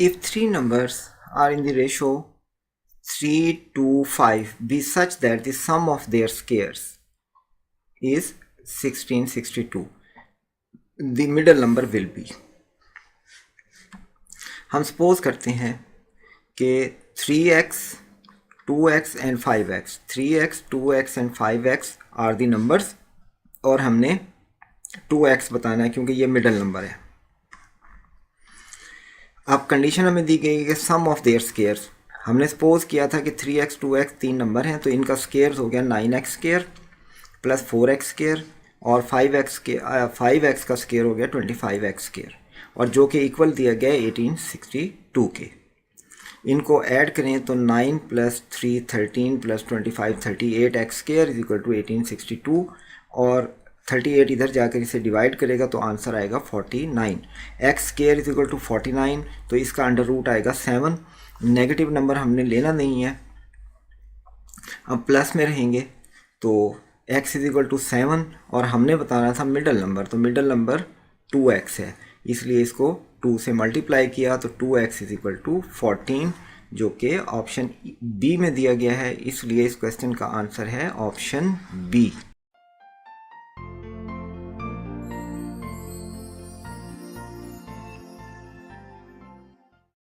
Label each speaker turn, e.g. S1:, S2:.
S1: if three numbers are in the ratio 3 to 5 be such that the sum of their squares is 1662, the middle number will be. हम suppose करते हैं कि 3x 2x and 5x, 3x 2x and 5x are the numbers, और हमने 2x बताना है क्योंकि ये मिडल नंबर है. अब कंडीशन हमें दी गई है कि सम ऑफ देयर स्क्वायर्स. हमने सपोज किया था कि 3x 2x तीन नंबर हैं, तो इनका स्क्वायर हो गया 9x square plus 4x square, और 5x का स्क्वायर हो गया 25x स्क्वायर, और जो कि इक्वल दिया गया 1862 के. इनको ऐड करें तो 9 plus 3 13 plus 25 38x square is equal to 1862, और 38 इधर जाकर इसे डिवाइड करेगा तो आंसर आएगा 49. X square is equal to 49, तो इसका अंडर रूट आएगा 7. नेगेटिव नंबर हमने लेना नहीं है, अब प्लस में रहेंगे तो x इज इक्वल टू 7, और हमने बताना था मिडल नंबर, तो मिडल नंबर 2x है, इसलिए इसको 2 से मल्टीप्लाई किया तो 2x इज इक्वल टू 14, जो कि ऑप्शन बी में दिया गया है. इसलिए इस क्वेश्चन का आंसर है ऑप्शन बी.